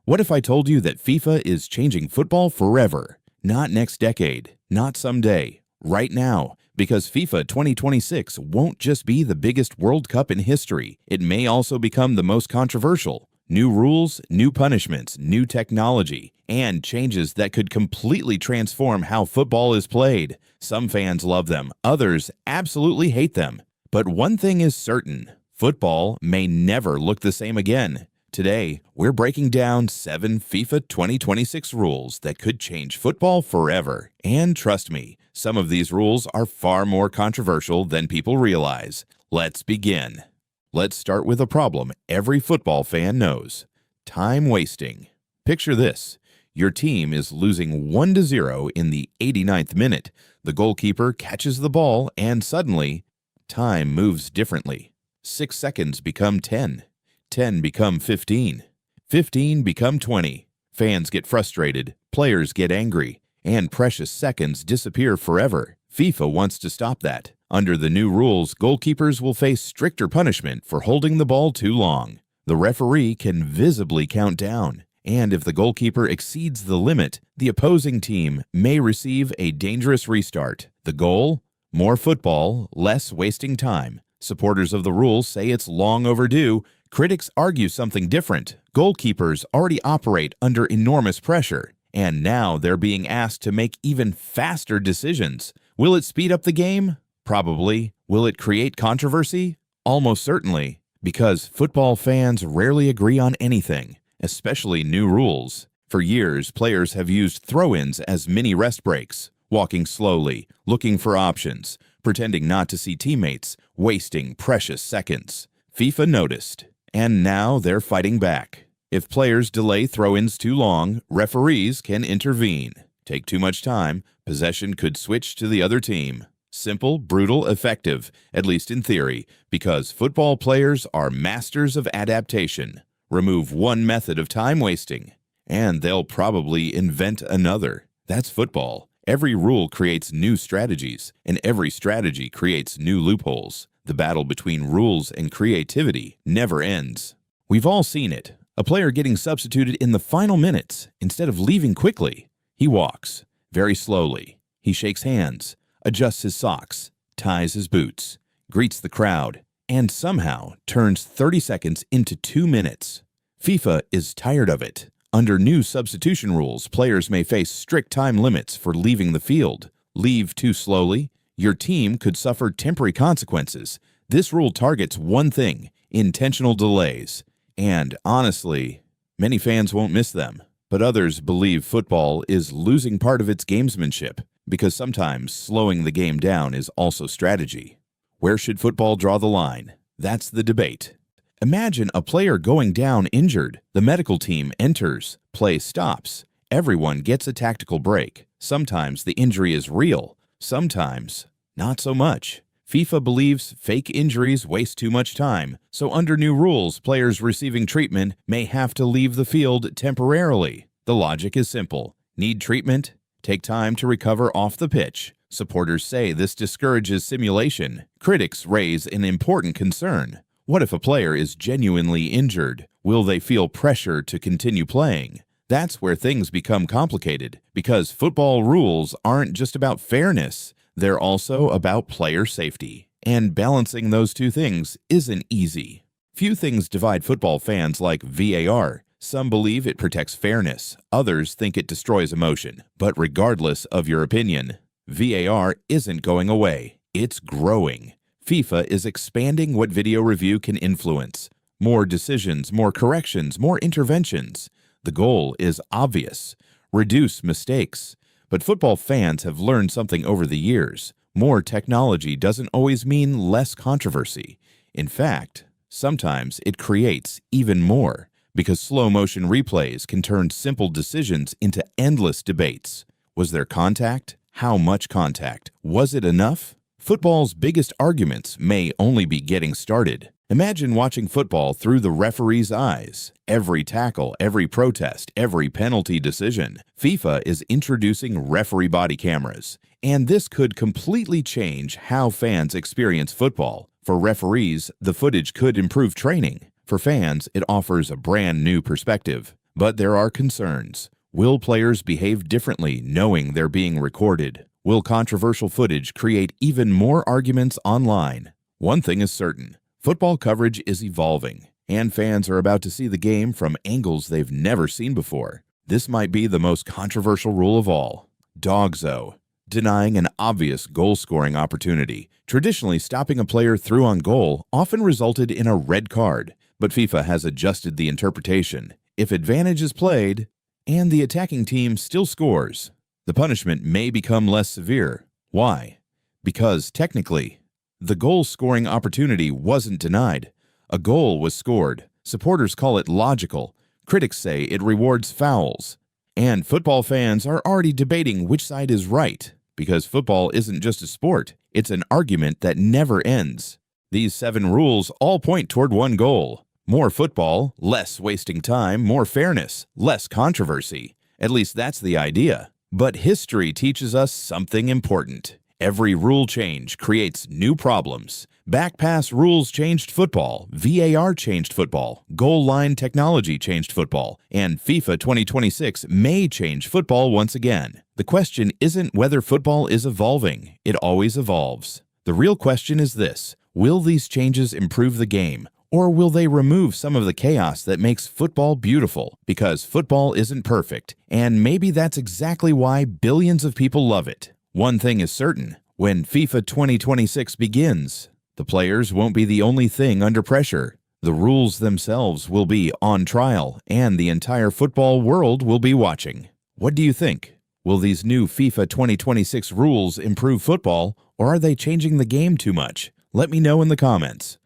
What if I told you that FIFA is changing football forever? Not next decade, not someday, right now. Because FIFA 2026 won't just be the biggest World Cup in history, it may also become the most controversial. New rules, new punishments, new technology, and changes that could completely transform how football is played. Some fans love them, others absolutely hate them. But one thing is certain, football may never look the same again. Today, we're breaking down 7 FIFA 2026 rules that could change football forever. And trust me, some of these rules are far more controversial than people realize. Let's begin. Let's start with a problem every football fan knows: time wasting. Picture this. Your team is losing 1-0 in the 89th minute. The goalkeeper catches the ball and suddenly, time moves differently. 6 seconds become 10. 10 become 15. 15 become 20. Fans get frustrated, players get angry, and precious seconds disappear forever. FIFA wants to stop that. Under the new rules, goalkeepers will face stricter punishment for holding the ball too long. The referee can visibly count down, and if the goalkeeper exceeds the limit, the opposing team may receive a dangerous restart. The goal? More football, less wasting time. Supporters of the rules say it's long overdue. Critics argue something different. Goalkeepers already operate under enormous pressure, and now they're being asked to make even faster decisions. Will it speed up the game? Probably. Will it create controversy? Almost certainly, because football fans rarely agree on anything, especially new rules. For years, players have used throw-ins as mini rest breaks, walking slowly, looking for options, pretending not to see teammates, wasting precious seconds. FIFA noticed, and now they're fighting back. If players delay throw-ins too long, referees can intervene. Take too much time, possession could switch to the other team. Simple, brutal, effective, at least in theory, because football players are masters of adaptation. Remove one method of time wasting, and they'll probably invent another. That's football. Every rule creates new strategies, and every strategy creates new loopholes. The battle between rules and creativity never ends. We've all seen it. A player getting substituted in the final minutes. Instead of leaving quickly, he walks very slowly. He shakes hands, adjusts his socks, ties his boots, greets the crowd, and somehow turns 30 seconds into 2 minutes. FIFA is tired of it. Under new substitution rules, players may face strict time limits for leaving the field. Leave too slowly, your team could suffer temporary consequences. This rule targets one thing: intentional delays. And honestly, many fans won't miss them. But others believe football is losing part of its gamesmanship, because sometimes slowing the game down is also strategy. Where should football draw the line? That's the debate. Imagine a player going down injured. The medical team enters. Play stops. Everyone gets a tactical break. Sometimes the injury is real. Sometimes not so much. FIFA believes fake injuries waste too much time, so under new rules, players receiving treatment may have to leave the field temporarily. The logic is simple. Need treatment? Take time to recover off the pitch. Supporters say this discourages simulation. Critics raise an important concern. What if a player is genuinely injured? Will they feel pressure to continue playing? That's where things become complicated, because football rules aren't just about fairness. They're also about player safety. And balancing those two things isn't easy. Few things divide football fans like VAR. Some believe it protects fairness. Others think it destroys emotion. But regardless of your opinion, VAR isn't going away. It's growing. FIFA is expanding what video review can influence. More decisions, more corrections, more interventions. The goal is obvious: reduce mistakes. But football fans have learned something over the years. More technology doesn't always mean less controversy. In fact, sometimes it creates even more, because slow-motion replays can turn simple decisions into endless debates. Was there contact? How much contact? Was it enough? Football's biggest arguments may only be getting started. Imagine watching football through the referee's eyes. Every tackle, every protest, every penalty decision. FIFA is introducing referee body cameras, and this could completely change how fans experience football. For referees, the footage could improve training. For fans, it offers a brand new perspective. But there are concerns. Will players behave differently knowing they're being recorded? Will controversial footage create even more arguments online? One thing is certain, football coverage is evolving, and fans are about to see the game from angles they've never seen before. This might be the most controversial rule of all. DOGSO, denying an obvious goal-scoring opportunity. Traditionally, stopping a player through on goal often resulted in a red card, but FIFA has adjusted the interpretation. If advantage is played, and the attacking team still scores, the punishment may become less severe. Why? Because, technically, the goal-scoring opportunity wasn't denied. A goal was scored. Supporters call it logical. Critics say it rewards fouls. And football fans are already debating which side is right, because football isn't just a sport, it's an argument that never ends. These 7 rules all point toward one goal: more football, less wasting time, more fairness, less controversy. At least that's the idea. But history teaches us something important. Every rule change creates new problems. Back pass rules changed football, VAR changed football, goal line technology changed football, and FIFA 2026 may change football once again. The question isn't whether football is evolving, it always evolves. The real question is this: will these changes improve the game, or will they remove some of the chaos that makes football beautiful? Because football isn't perfect, and maybe that's exactly why billions of people love it. One thing is certain, when FIFA 2026 begins, the players won't be the only thing under pressure. The rules themselves will be on trial, and the entire football world will be watching. What do you think? Will these new FIFA 2026 rules improve football, or are they changing the game too much? Let me know in the comments.